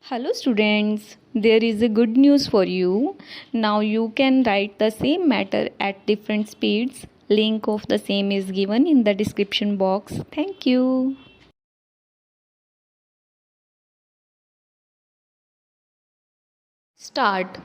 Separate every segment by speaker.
Speaker 1: Hello students, there is a good news for you. Now you can write the same matter at different speeds. Link of the same is given in the description box. Thank you. Start.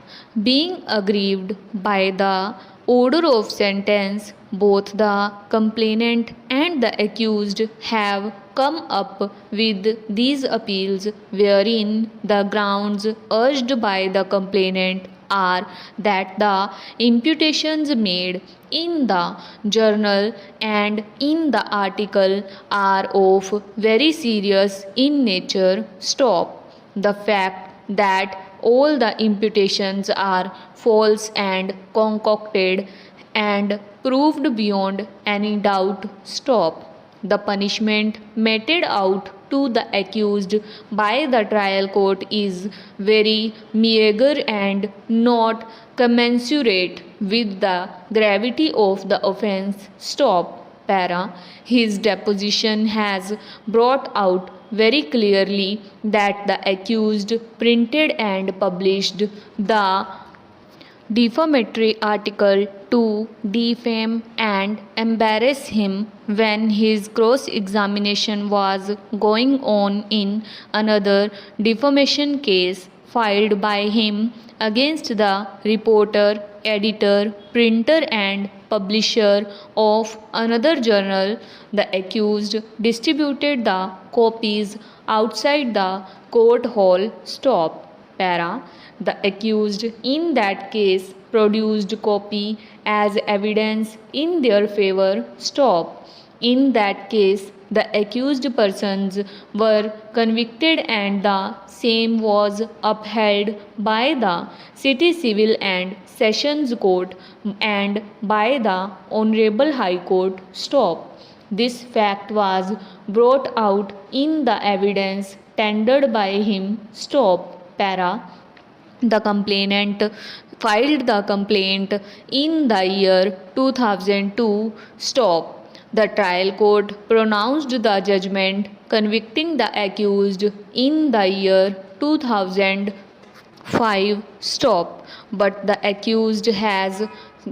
Speaker 1: Being aggrieved by the order of sentence, both the complainant and the accused have come up with these appeals, wherein the grounds urged by the complainant are that the imputations made in the journal and in the article are of very serious in nature. Stop. The fact that all the imputations are false and concocted and proved beyond any doubt. Stop. The punishment meted out to the accused by the trial court is very meager and not commensurate with the gravity of the offence. Stop. Para. His deposition has brought out very clearly that the accused printed and published the defamatory article to defame and embarrass him when his cross examination was going on in another defamation case filed by him against the reporter, editor, printer, and publisher of another journal. The accused distributed the copies outside the court hall. Stop. Para. The accused in that case produced copy as evidence in their favor. Stop. In that case, the accused persons were convicted and the same was upheld by the City Civil and Sessions Court and by the Honorable High Court. Stop. This fact was brought out in the evidence tendered by him. Stop. Para. The complainant filed the complaint in the year 2002. Stop. The trial court pronounced the judgment convicting the accused in the year 2005. Stop. But the accused has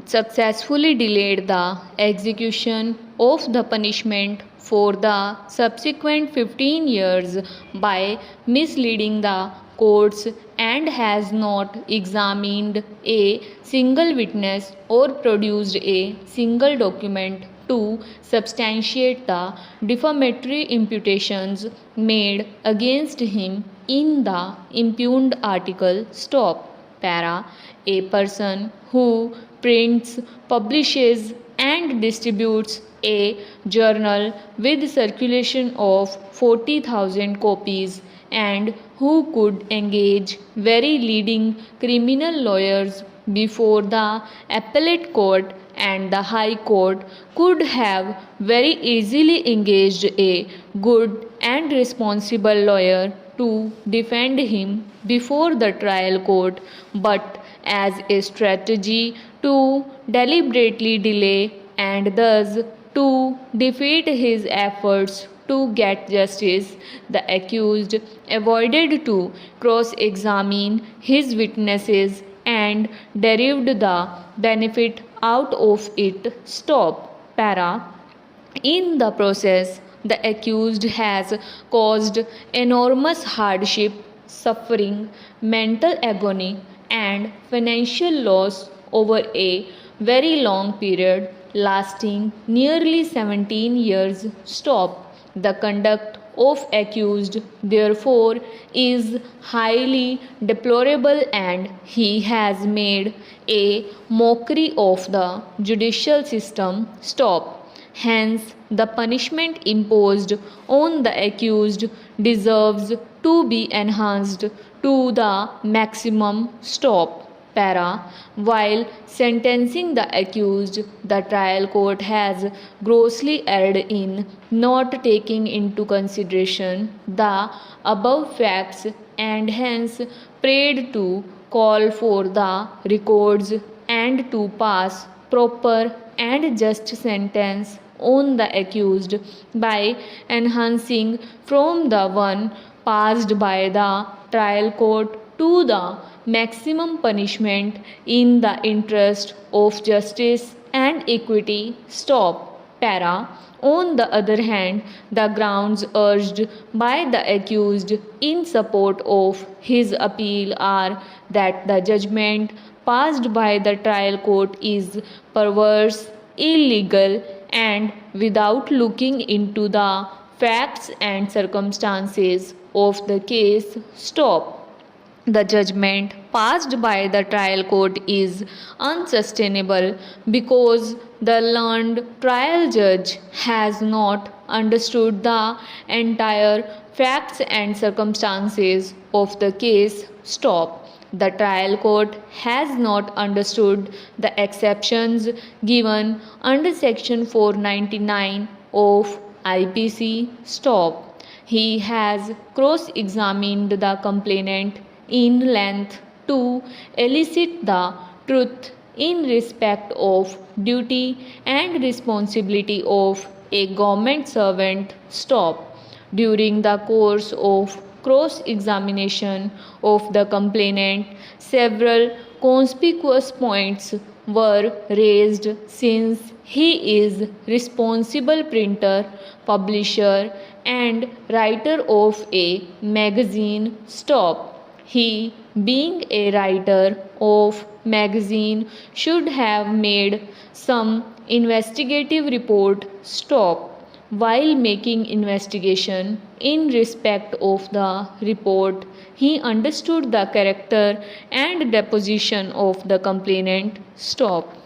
Speaker 1: successfully delayed the execution of the punishment for the subsequent 15 years by misleading the courts and has not examined a single witness or produced a single document to substantiate the defamatory imputations made against him in the impugned article. Stop. Para. A person who prints, publishes, and distributes a journal with circulation of 40,000 copies and who could engage very leading criminal lawyers before the appellate court and the high court could have very easily engaged a good and responsible lawyer to defend him before the trial court, but as a strategy to deliberately delay and thus to defeat his efforts to get justice, the accused avoided to cross examine his witnesses and derived the benefit out of it. Stop. Para. In the process, the accused has caused enormous hardship, suffering, mental agony, and financial loss over a very long period lasting nearly 17 years. Stop. The conduct of accused therefore is highly deplorable and he has made a mockery of the judicial system. Stop. Hence, the punishment imposed on the accused deserves to be enhanced to the maximum. Stop. Para. While sentencing the accused, the trial court has grossly erred in not taking into consideration the above facts and hence prayed to call for the records and to pass proper and just sentence on the accused by enhancing from the one passed by the trial court to the maximum punishment in the interest of justice and equity. Stop. Para. On the other hand, the grounds urged by the accused in support of his appeal are that the judgment passed by the trial court is perverse, illegal, and without looking into the facts and circumstances of the case. Stop. The judgment passed by the trial court is unsustainable because the learned trial judge has not understood the entire facts and circumstances of the case. Stop. The trial court has not understood the exceptions given under section 499 of IPC. Stop. He has cross examined the complainant in length to elicit the truth in respect of duty and responsibility of a government servant. Stop. During the course of cross examination of the complainant, several conspicuous points were raised since he is responsible printer, publisher, and writer of a magazine. Stop. He, being a writer of magazine, should have made some investigative report. Stop. While making investigation in respect of the report, he understood the character and deposition of the complainant. Stop.